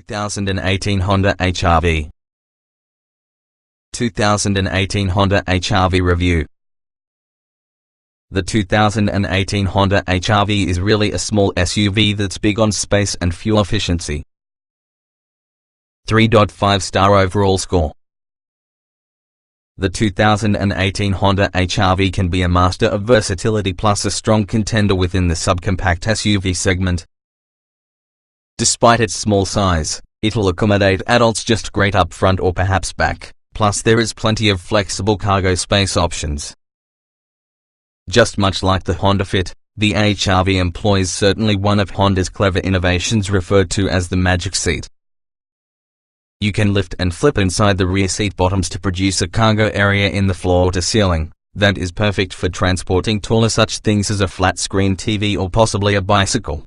2018 Honda HR-V. 2018 Honda HR-V Review. The 2018 Honda HR-V is really a small SUV that's big on space and fuel efficiency. 3.5-star overall score. The 2018 Honda HR-V can be a master of versatility plus a strong contender within the subcompact SUV segment. Despite its small size, it'll accommodate adults just great up front or perhaps back, plus there is plenty of flexible cargo space options. Just much like the Honda Fit, the HR-V employs certainly one of Honda's clever innovations referred to as the magic seat. You can lift and flip inside the rear seat bottoms to produce a cargo area in the floor to ceiling that is perfect for transporting taller such things as a flat-screen TV or possibly a bicycle.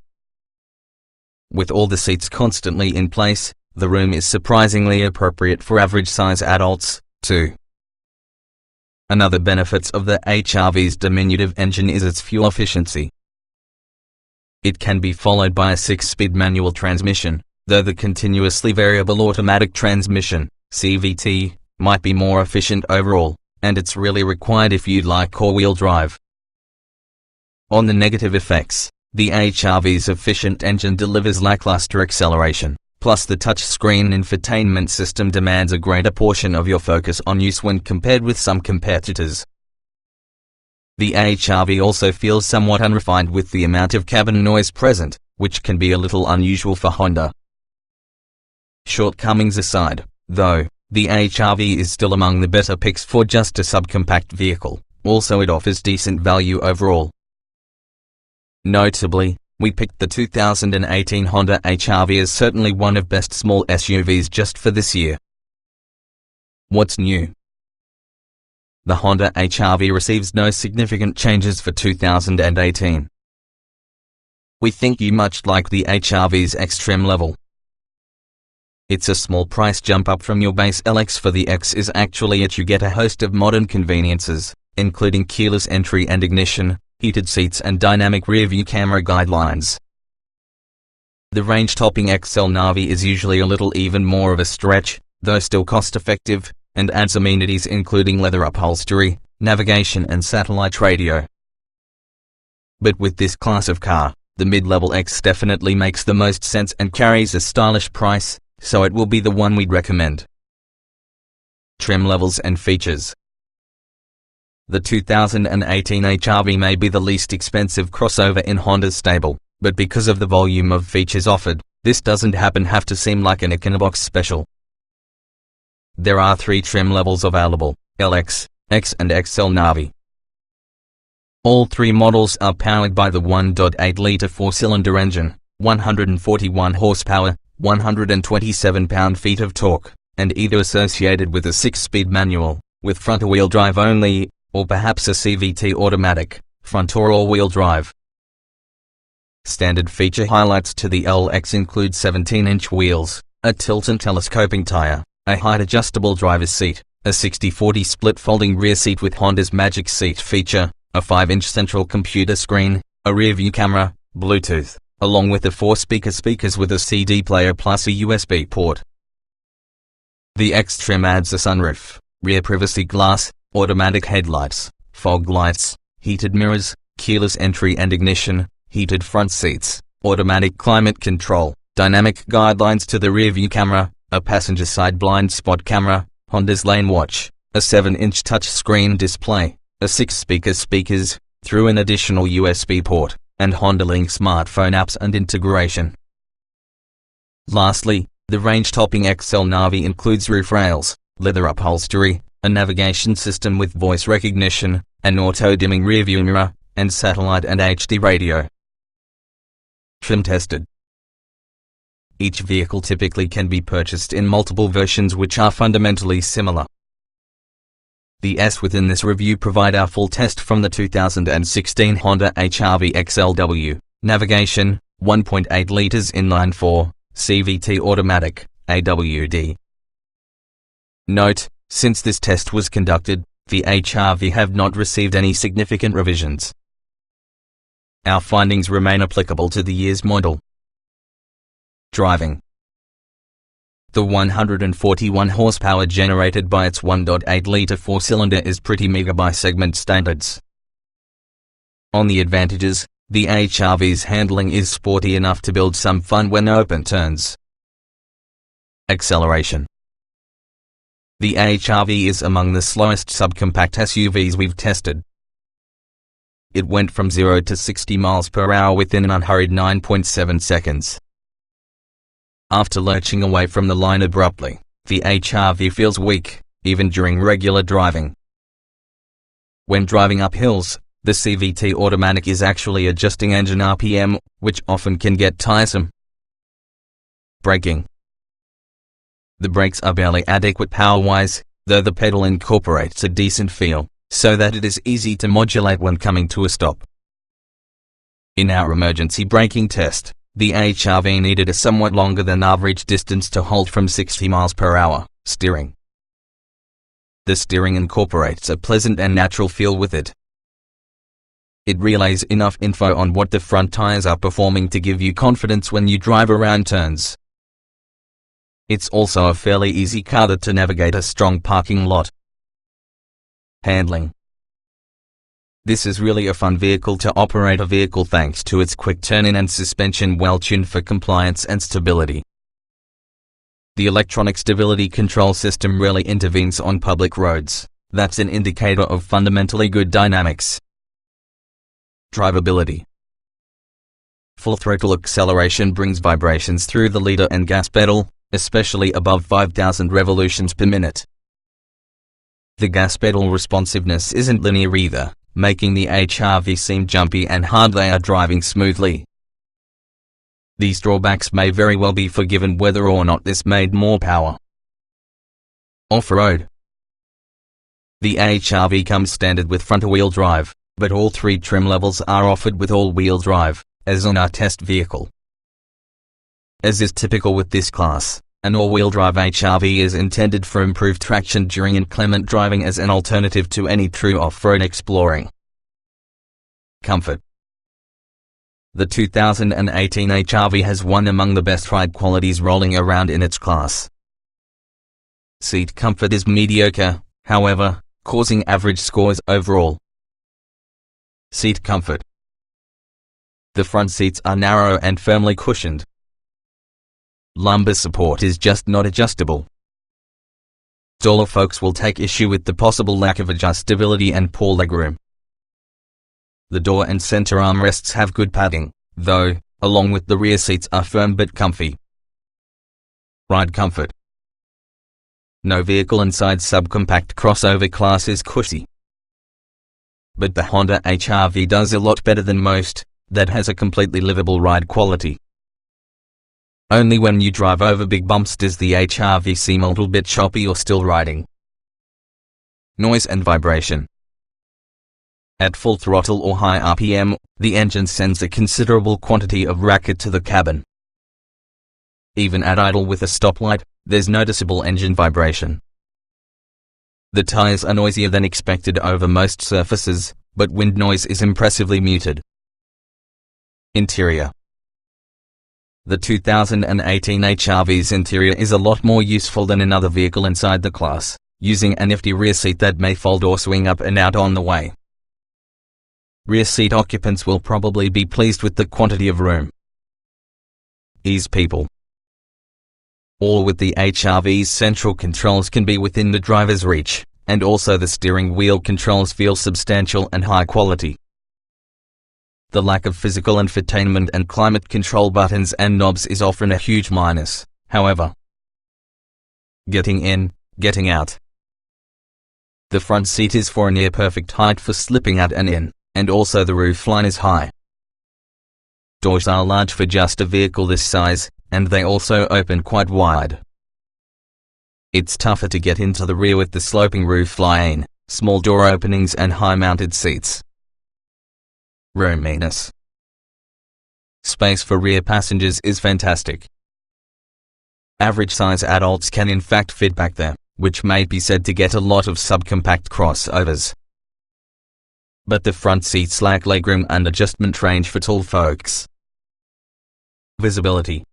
With all the seats constantly in place, the room is surprisingly appropriate for average-size adults, too. Another benefit of the HR-V's diminutive engine is its fuel efficiency. It can be followed by a 6-speed manual transmission, though the continuously variable automatic transmission, CVT, might be more efficient overall, and it's really required if you'd like all-wheel drive. On the negative effects, the HR-V's efficient engine delivers lackluster acceleration, plus the touchscreen infotainment system demands a greater portion of your focus on use when compared with some competitors. The HR-V also feels somewhat unrefined with the amount of cabin noise present, which can be a little unusual for Honda. Shortcomings aside, though, the HR-V is still among the better picks for just a subcompact vehicle. Also, it offers decent value overall. Notably, we picked the 2018 Honda HR-V as certainly one of best small SUVs just for this year. What's new? The Honda HR-V receives no significant changes for 2018. We think you much like the HR-V's X trim level. It's a small price jump up from your base LX. For the X is actually it. You get a host of modern conveniences, including keyless entry and ignition, heated seats and dynamic rear-view camera guidelines. The range-topping XL Navi is usually a little even more of a stretch, though still cost-effective, and adds amenities including leather upholstery, navigation and satellite radio. But with this class of car, the mid-level X definitely makes the most sense and carries a stylish price, so it will be the one we'd recommend. Trim levels and features. The 2018 HR-V may be the least expensive crossover in Honda's stable, but because of the volume of features offered, this doesn't have to seem like an Econobox special. There are 3 trim levels available: LX, X and XL Navi. All 3 models are powered by the 1.8-litre 4-cylinder engine, 141 horsepower, 127 pound-feet of torque, and either associated with a 6-speed manual, with front-wheel drive only, or perhaps a CVT automatic, front or all-wheel drive. Standard feature highlights to the LX include 17-inch wheels, a tilt and telescoping tire, a height-adjustable driver's seat, a 60/40 split folding rear seat with Honda's Magic Seat feature, a 5-inch central computer screen, a rear-view camera, Bluetooth, along with the 4 speakers with a CD player plus a USB port. The X trim adds a sunroof, rear privacy glass, automatic headlights, fog lights, heated mirrors, keyless entry and ignition, heated front seats, automatic climate control, dynamic guidelines to the rear-view camera, a passenger side blind spot camera, Honda's lane watch, a 7-inch touchscreen display, a 6 speakers, through an additional USB port, and Honda Link smartphone apps and integration. Lastly, the range-topping XL Navi includes roof rails, leather upholstery, a navigation system with voice recognition, an auto-dimming rearview mirror, and satellite and HD radio. Trim tested. Each vehicle typically can be purchased in multiple versions which are fundamentally similar. The S within this review provide our full test from the 2016 Honda HR-V XLW. Navigation, 1.8 liters inline-4, CVT automatic, AWD. Note: since this test was conducted, the HR-V have not received any significant revisions. Our findings remain applicable to the year's model. Driving. The 141 horsepower generated by its 1.8-litre four-cylinder is pretty meager by segment standards. On the advantages, the HRV's handling is sporty enough to build some fun when open turns. Acceleration. The HRV is among the slowest subcompact SUVs we've tested. It went from 0 to 60 miles per hour within an unhurried 9.7 seconds. After lurching away from the line abruptly, the HRV feels weak, even during regular driving. When driving up hills, the CVT automatic is actually adjusting engine RPM, which often can get tiresome. Braking. The brakes are barely adequate power-wise, though the pedal incorporates a decent feel, so that it is easy to modulate when coming to a stop. In our emergency braking test, the HRV needed a somewhat longer than average distance to hold from 60 miles per hour. Steering. The steering incorporates a pleasant and natural feel with it. It relays enough info on what the front tires are performing to give you confidence when you drive around turns. It's also a fairly easy car to navigate a strong parking lot. Handling. This is really a fun vehicle to operate a vehicle thanks to its quick turn-in and suspension well tuned for compliance and stability. The electronic stability control system rarely intervenes on public roads. That's an indicator of fundamentally good dynamics. Drivability. Full throttle acceleration brings vibrations through the leader and gas pedal, especially above 5,000 revolutions per minute. The gas pedal responsiveness isn't linear either, making the HRV seem jumpy and hard they are driving smoothly. These drawbacks may very well be forgiven whether or not this made more power. Off-road. The HRV comes standard with front-wheel drive, but all three trim levels are offered with all-wheel drive, as on our test vehicle. As is typical with this class, an all-wheel drive HRV is intended for improved traction during inclement driving as an alternative to any true off-road exploring. Comfort. The 2018 HRV has one among the best ride qualities rolling around in its class. Seat comfort is mediocre, however, causing average scores overall. Seat comfort. The front seats are narrow and firmly cushioned. Lumbar support is just not adjustable. Taller folks will take issue with the possible lack of adjustability and poor legroom. The door and center armrests have good padding, though, along with the rear seats are firm but comfy. Ride comfort. No vehicle inside subcompact crossover class is cushy. But the Honda HRV does a lot better than most, that has a completely livable ride quality. Only when you drive over big bumps does the HRV seem a little bit choppy or still riding. Noise and vibration. At full throttle or high RPM, the engine sends a considerable quantity of racket to the cabin. Even at idle with a stoplight, there's noticeable engine vibration. The tires are noisier than expected over most surfaces, but wind noise is impressively muted. Interior. The 2018 HRV's interior is a lot more useful than another vehicle inside the class, using a nifty rear seat that may fold or swing up and out on the way. Rear seat occupants will probably be pleased with the quantity of room. Ease people. All with the HRV's central controls can be within the driver's reach, and also the steering wheel controls feel substantial and high quality. The lack of physical infotainment and climate control buttons and knobs is often a huge minus, however. Getting in, getting out. The front seat is for a near-perfect height for slipping out and in, and also the roofline is high. Doors are large for just a vehicle this size, and they also open quite wide. It's tougher to get into the rear with the sloping roofline, small door openings and high-mounted seats. Roominess. Space for rear passengers is fantastic. Average-size adults can in fact fit back there, which may be said to get a lot of subcompact crossovers. But the front seats lack legroom and adjustment range for tall folks. Visibility.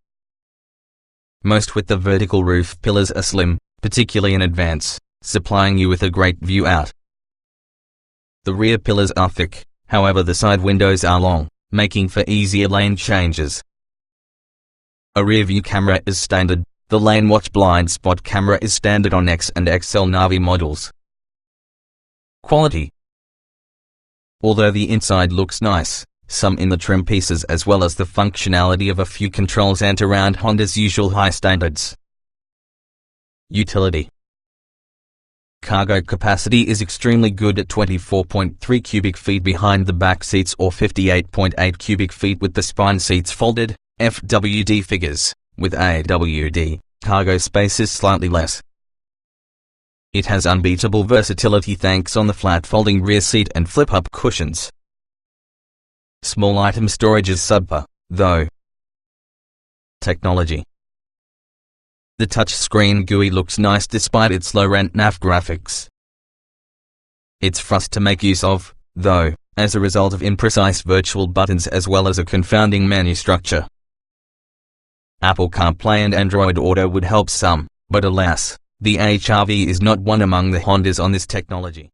Most with the vertical roof pillars are slim, particularly in advance, supplying you with a great view out. The rear pillars are thick, however the side windows are long, making for easier lane changes. A rear view camera is standard. The lane watch blind spot camera is standard on X and XL Navi models. Quality. Although the inside looks nice, some in the trim pieces as well as the functionality of a few controls aren't around Honda's usual high standards. Utility. Cargo capacity is extremely good at 24.3 cubic feet behind the back seats or 58.8 cubic feet with the spine seats folded. FWD figures, with AWD, cargo space is slightly less. It has unbeatable versatility thanks on the flat folding rear seat and flip-up cushions. Small item storage is subpar, though. Technology. The touchscreen GUI looks nice despite its low-rent nav graphics. It's fast to make use of, though, as a result of imprecise virtual buttons as well as a confounding menu structure. Apple CarPlay and Android Auto would help some, but alas, the HR-V is not one among the Hondas on this technology.